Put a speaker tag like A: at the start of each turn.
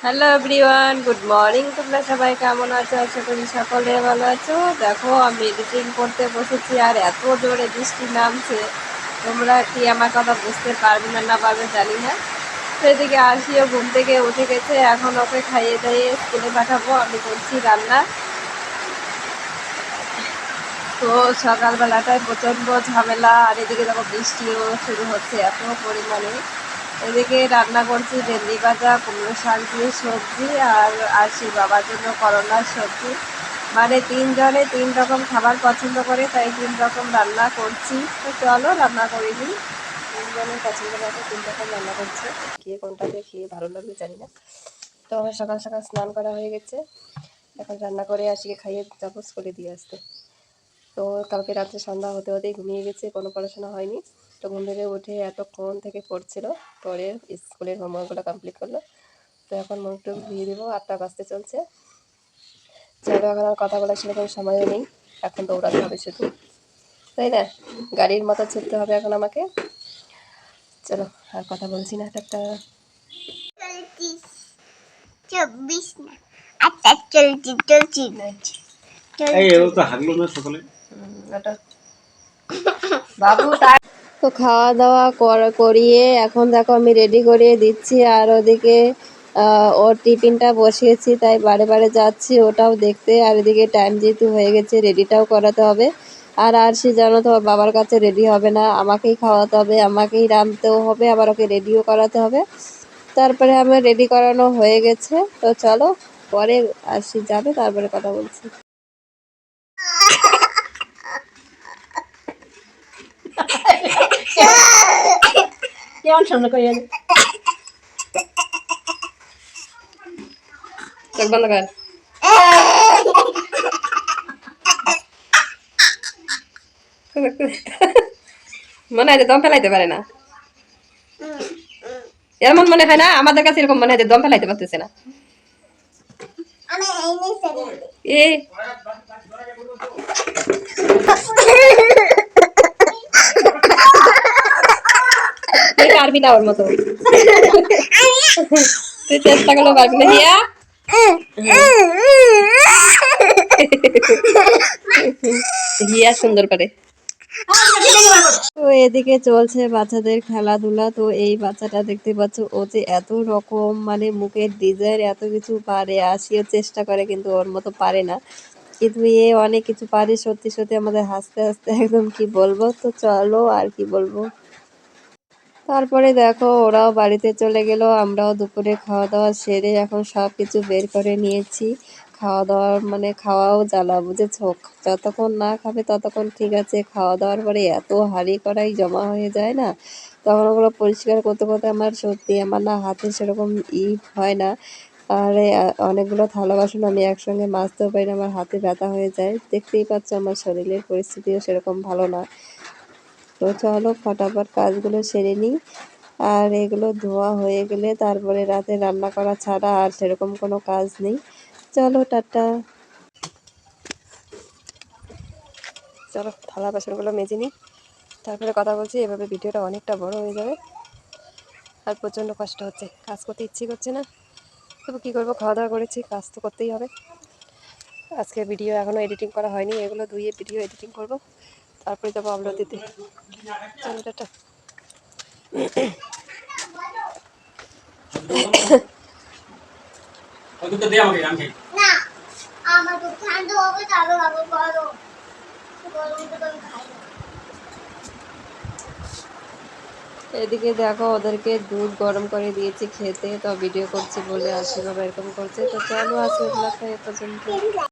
A: Hello everyone, good morning. তোমরা সবাই কেমন আছো? আশা করি সকলে ভালো আছো। দেখো, আমি এডিটিং করতে বসেছি আর এত জোরে বৃষ্টি নামছে, তোমরা কি আমার কথা বুঝতে পারবে না পারবে জানি না। তো এদিকে আসিও ঘুম থেকে উঠে গেছে, এখন ওকে খাইয়ে দাইয়ে স্কুলে পাঠাবো। আমি করছি রান্না। তো সকালবেলাটায় প্রচণ্ড ঝামেলা, আর এদিকে দেখো বৃষ্টিও শুরু হচ্ছে এত পরিমাণে। এদিকে রান্না করছি ভেন্ডি ভাজা, কুমড়ো শাক দিয়ে সবজি, আর আরশির বাবার জন্য করলার সবজি। মানে তিনজনে তিন রকম খাবার পছন্দ করে, তাই তিন রকম রান্না করছি। তো চলো রান্না করে নিই। তিনজনের পছন্দ মতো তিন রকম রান্না করছে, কে কোনটা দিয়ে খেয়ে ভালো লাগবে জানি না। তো আমার সকাল সকাল স্নান করা হয়ে গেছে, এখন রান্না করে আজকে খাইয়ে যাবো স্কুলে দিয়ে আসতে। তো কালকে রাত্রে সন্ধ্যা হতে হতেই ঘুমিয়ে গেছে, কোনো পড়াশোনা হয়নি। তো ঘুম থেকে উঠে এতক্ষণ থেকে পড়ছিল, পরে স্কুলের হোমওয়ার্কগুলো কমপ্লিট করলো। তো এখন মুখ টুক ধুয়ে দেবো, 8টা বাজতে চলছে। চলো, এখন আর কথা বলার সেরকম সময়ও নেই, এখন দৌড়াতে হবে শুধু, তাই না? গাড়ির মতো ছুটতে হবে এখন আমাকে। চলো আর কথা বলছি না, টাটা।
B: 24 না, আচ্ছা চলছি
A: বাবু তো খাওয়া দাওয়া করিয়ে এখন দেখো আমি রেডি করিয়ে দিচ্ছি, আর ওদিকে ওর টিফিনটা বসিয়েছি, তাই বারে বারে যাচ্ছি ওটাও দেখতে। আর এদিকে টাইম যেহেতু হয়ে গেছে, রেডিটাও করাতে হবে। আর সে জানো তো, বাবার কাছে রেডি হবে না, আমাকেই খাওয়াতে হবে, আমাকেই রাঁধতেও হবে, আবার ওকে রেডিও করাতে হবে। তারপরে আমার রেডি করানো হয়ে গেছে। তো চলো, পরে আরশি যাবে, তারপরে কথা বলছি।
B: কেমন সুন্দর করে
A: চোখ বন্ধ কর। মনে হয় যে দম ফেলাইতে পারে না, এমন মনে হয় না? আমাদের কাছে এরকম মনে হয় যে দম ফেলাইতে পারতেছে না। এই তুই পারবি না ওর মতো, তুই চেষ্টা করলে পারবি না। হিয়া হিয়া সুন্দর করে। তো এদিকে চলছে বাচ্চাদের খেলাধুলা। তো এই বাচ্চাটা দেখতে পাচ্ছ, ও যে এত রকম মানে মুখের ডিজাইন এত কিছু পারে, আসিও চেষ্টা করে কিন্তু ওর মতো পারে না। কিন্তু এ অনেক কিছু পারে, সত্যি সত্যি আমাদের হাসতে হাসতে একদম কি বলবো। তো চলো আর কি বলবো। তারপরে দেখো ওরাও বাড়িতে চলে গেল, আমরাও দুপুরে খাওয়া দাওয়া সেরে এখন সব কিছু বের করে নিয়েছি। খাওয়া দাওয়ার মানে খাওয়াও জ্বালা, বুঝেছো? যতক্ষণ না খাবে ততক্ষণ ঠিক আছে, খাওয়া দাওয়ার পরে এত হাঁড়ি কড়াই জমা হয়ে যায় না, তখন ওগুলো পরিষ্কার করতে করতে আমার সত্যি আমার না হাতে সেরকম হয় না। আর অনেকগুলো থালা বাসন আমি একসঙ্গে মাজতেও পারি না, আমার হাতে ব্যথা হয়ে যায়। দেখতেই পাচ্ছ আমার শরীরের পরিস্থিতিও সেরকম ভালো না। তো চলো ফটাফট কাজগুলো সেরে নিই, আর এগুলো ধোয়া হয়ে গেলে তারপরে রাতে রান্না করা ছাড়া আর সেরকম কোনো কাজ নেই। চলো টাটা। চলো থালা বাসনগুলো মেজে নিই, তারপরে কথা বলছি। এভাবে ভিডিওটা অনেকটা বড় হয়ে যাবে, আর প্রচণ্ড কষ্ট হচ্ছে, কাজ করতে ইচ্ছে করছে না। তবু কী করবো, খাওয়া দাওয়া করেছি, কাজ তো করতেই হবে। আজকে ভিডিও এখনও এডিটিং করা হয়নি, এগুলো ধুয়ে ভিডিও এডিটিং করব, তারপরে যাবো আপলোড দিতে। চলো টাটা।
B: না, আমার তো ঠান্ডা হবে, তাহলে আবার গরম গরমটা তো আমি খাই না।
A: এদিকে দেখো ওদেরকে দুধ গরম করে দিয়েছি খেতে, তো ভিডিও করছি বলে আশীর্বাদ এরকম করছে। তো চলো আজকে ব্লগটা এ পর্যন্ত।